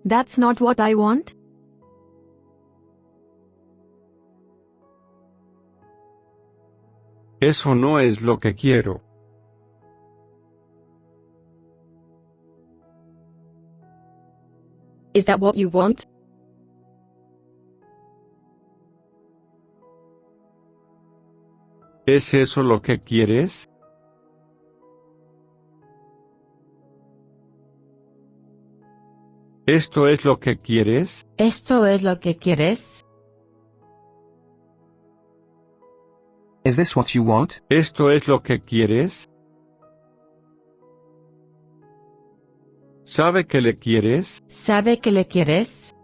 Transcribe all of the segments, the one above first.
That's not what I want. Eso no es lo que quiero. Is that what you want? ¿Es eso lo que quieres? ¿Esto es lo que quieres? ¿Esto es lo que quieres? Is this what you want? ¿Esto es lo que quieres? ¿Sabe que le quieres? ¿Sabe que le quieres?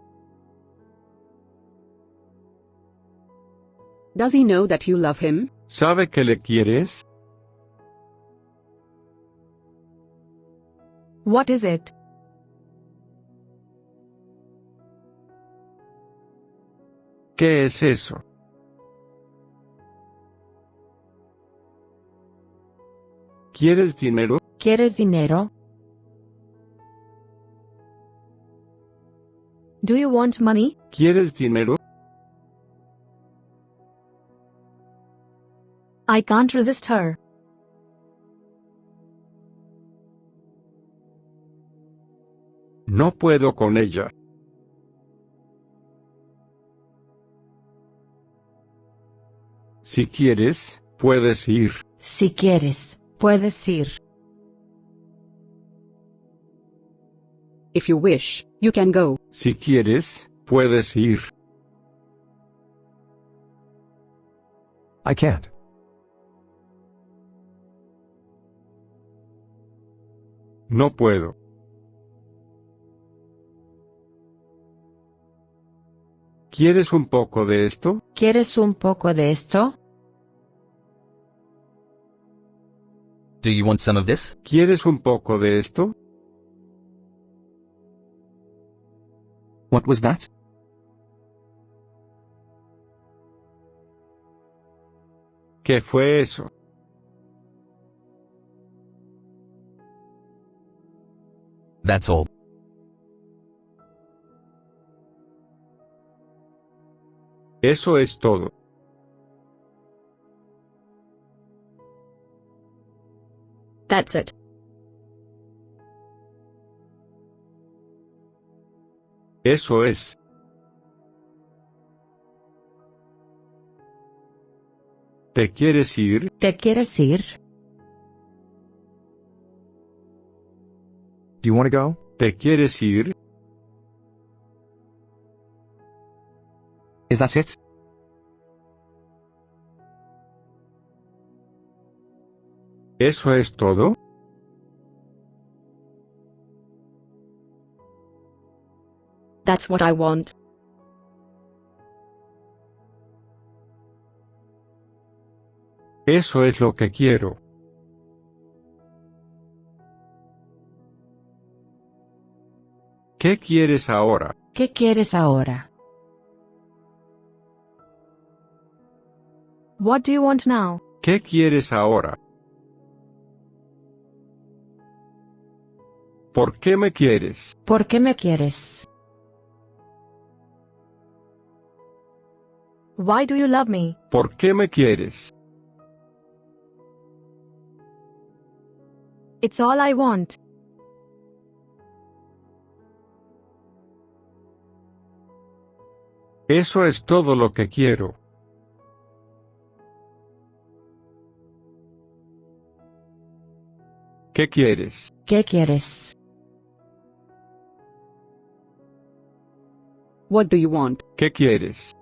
Does he know that you love him? ¿Sabe que le quieres? What is it? ¿Qué es eso? ¿Quieres dinero? ¿Quieres dinero? Do you want money? ¿Quieres dinero? I can't resist her. No puedo con ella. Si quieres, puedes ir. Si quieres, puedes ir. If you wish, you can go. Si quieres, puedes ir. I can't. No puedo. ¿Quieres un poco de esto? ¿Quieres un poco de esto? Do you want some of this? ¿Quieres un poco de esto? What was that? ¿Qué fue eso? That's all. Eso es todo. That's it. Eso es. ¿Te quieres ir? ¿Te quieres ir? Do you want to go? ¿Te quieres ir? Is that it? ¿Eso es todo? That's what I want. Eso es lo que quiero. ¿Qué quieres ahora? ¿Qué quieres ahora? What do you want now? ¿Qué quieres ahora? ¿Por qué me quieres? ¿Por qué me quieres? Why do you love me? ¿Por qué me quieres? It's all I want. Eso es todo lo que quiero. ¿Qué quieres? ¿Qué quieres? What do you want? ¿Qué quieres?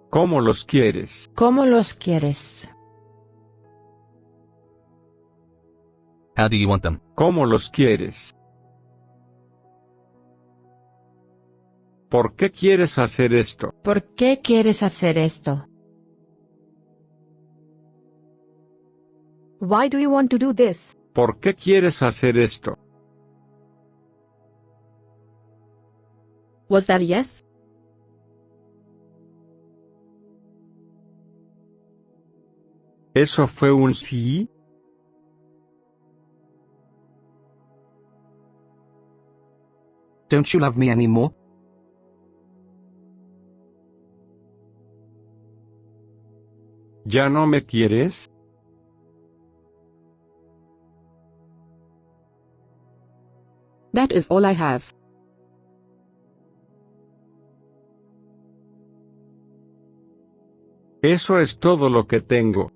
¿Cómo los quieres? ¿Cómo los quieres? How do you want them? ¿Cómo los quieres? ¿Por qué quieres hacer esto? ¿Por qué quieres hacer esto? Why do you want to do this? ¿Por qué quieres hacer esto? Was that a yes? ¿Eso fue un sí? Don't you love me anymore? ¿Ya no me quieres? That is all I have. Eso es todo lo que tengo.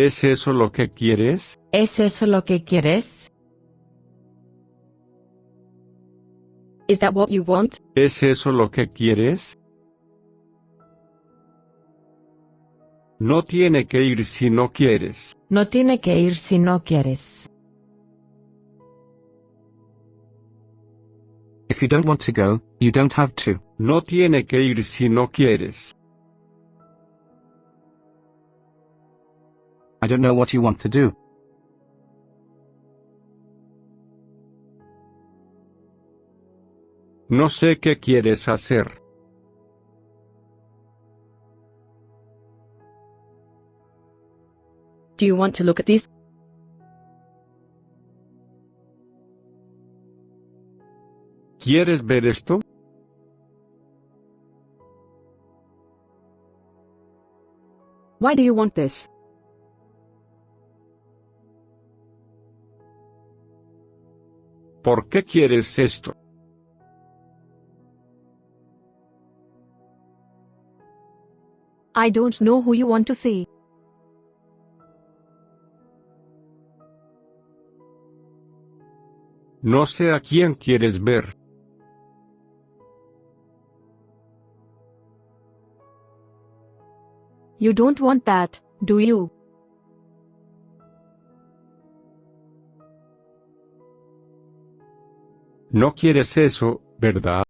¿Es eso lo que quieres? ¿Es eso lo que quieres? Is that what you want? ¿Es eso lo que quieres? No tiene que ir si no quieres. No tiene que ir si no quieres. If you don't want to go, you don't have to. No tiene que ir si no quieres. I don't know what you want to do. No sé qué quieres hacer. Do you want to look at these? ¿Quieres ver esto? Why do you want this? ¿Por qué quieres esto? I don't know who you want to see. No sé a quién quieres ver. You don't want that, do you? No quieres eso, ¿verdad?